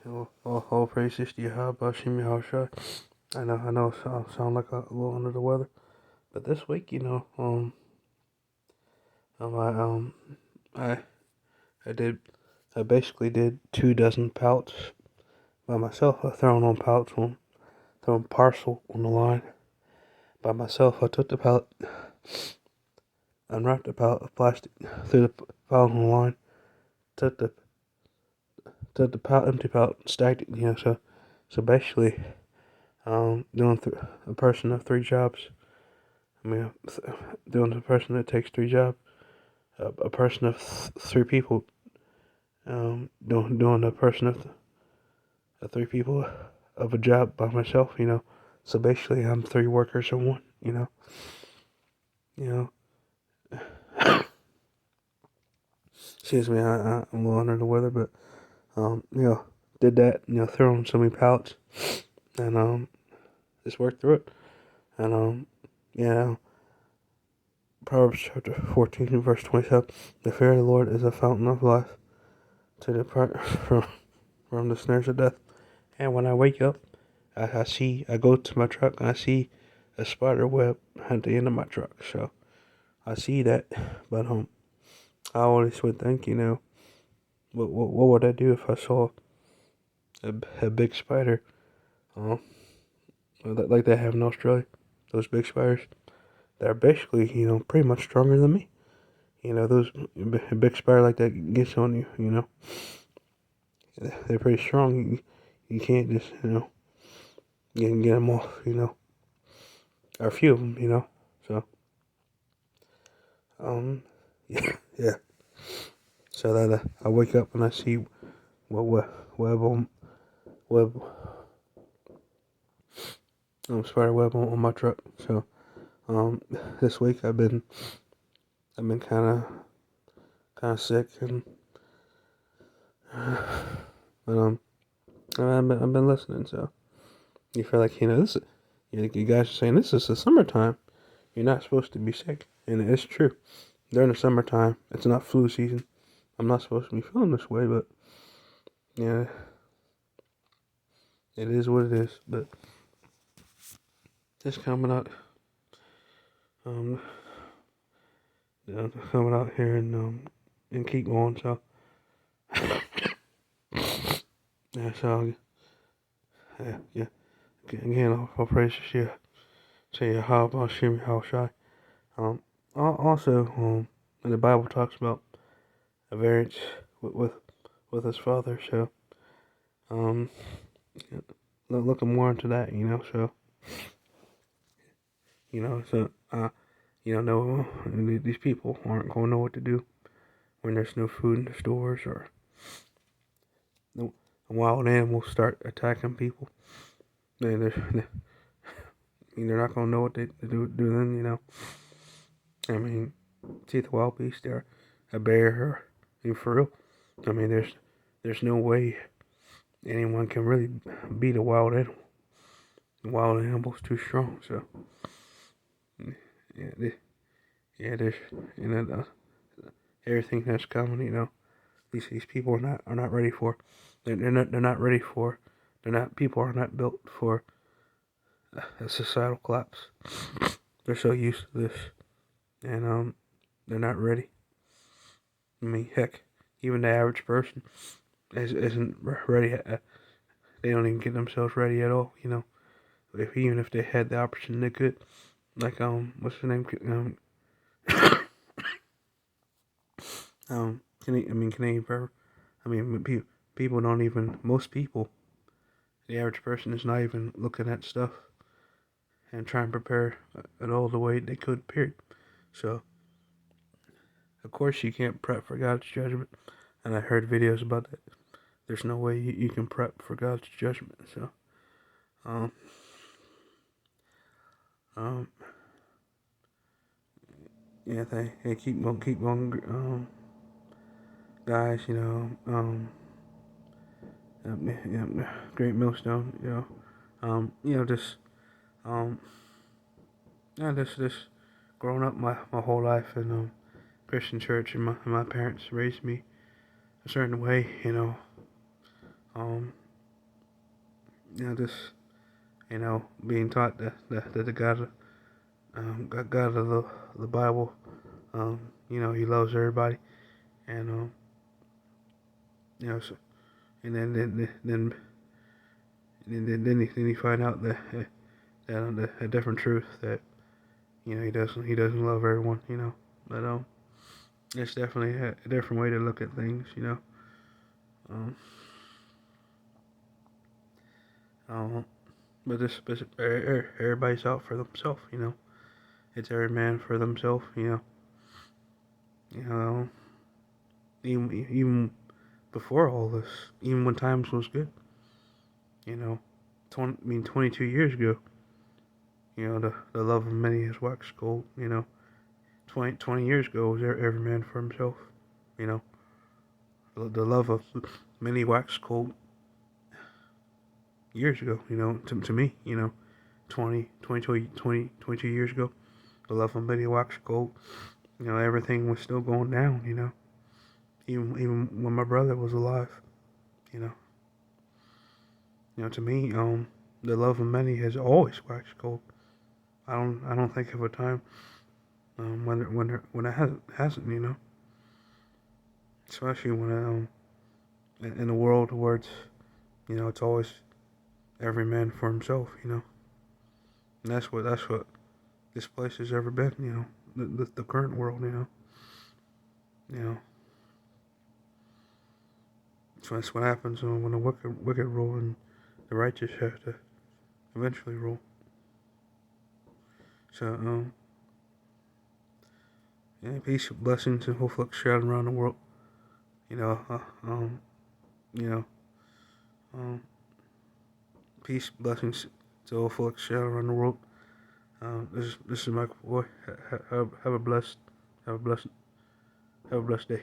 All praises to Yahweh, Bashim Yahushua. I know, I sound like a little under the weather, but this week, um, I, um, I, I did, I basically did 2 dozen pouts by myself. I throwing parcel on the line by myself. I took the pallet, unwrapped the pallet of plastic, threw the pallet on the line, took the, empty pallet, stacked it, so basically, doing a person of 3 jobs. I mean, doing a person that takes 3 jobs, a person of 3 people, doing a person of 3 people of a job by myself, So basically, I'm 3 workers in one, you know. Excuse me, I'm a little under the weather, but did that, throwing so many pallets, and just worked through it, and yeah. Proverbs chapter 14, verse 27. The fear of the Lord is a fountain of life to depart from the snares of death. And when I wake up, I go to my truck and I see a spider web at the end of my truck. So I see that, but I always would think, what would I do if I saw a big spider, uh, like they have in Australia? Those big spiders, they're basically, pretty much stronger than me. Those big spider like that gets on you, they're pretty strong. You can't just, get them off, or a few of them, So, um, yeah, yeah. So that I wake up and I see what web spider web on my truck. So, this week I've been kind of sick, and but I've been listening. So you feel like this. You guys are saying this is the summertime. You're not supposed to be sick, and it's true. During the summertime, it's not flu season. I'm not supposed to be feeling this way, but yeah, it is what it is. But just um, coming out here and keep going. So yeah, so yeah. Again, I'll praise you. Say how about Shimmy how shy. Um, also and the Bible talks about a variance with his father. So um, looking more into that. So so no, these people aren't going to know what to do when there's no food in the stores, or the wild animals start attacking people. They're not going to know what to do then, I mean, see the wild beast or a bear, or for real. I mean, there's no way anyone can really beat a wild animal. The wild animal's too strong, so yeah, there's everything that's coming. These people are not ready for. They're not ready for. They're not People are not built for a societal collapse. They're so used to this, and they're not ready. I mean, heck, even the average person isn't ready. They don't even get themselves ready at all. Even if they had the opportunity, they could. Like what's the name? Canadian Forever. I mean, people don't even. Most people, the average person is not even looking at stuff and trying to prepare at all the way they could. Period. So, of course, you can't prep for God's judgment. And I heard videos about that. There's no way you can prep for God's judgment. So, um, um, yeah, they keep going, guys. Great millstone. Just um, yeah, this growing up my whole life in Christian church, and my parents raised me a certain way. Um, just being taught that the God of the Bible, He loves everybody, and so, and then you find out that a different truth that he doesn't love everyone, but it's definitely a different way to look at things, um, um, but everybody's out for themselves, it's every man for themselves, you know, even before all this, even when times was good, you know, 22 years ago, the love of many is waxed cold, 20 years ago was every man for himself, you know, the love of many waxed cold years ago, to me, 22 years ago, the love of many waxed cold, everything was still going down, even when my brother was alive, you know, to me, the love of many has always waxed cold. I don't think of a time when it hasn't, especially when in a world where it's always every man for himself, and that's what this place has ever been, the current world, you know. So that's what happens when the wicked rule and the righteous have to eventually rule. So yeah, peace, blessings, and hopefully shrouding around the world. You know, you know, um, peace, blessings to all folks shrouding around the world. This is Michael Boy. Have a blessed, have a blessed day.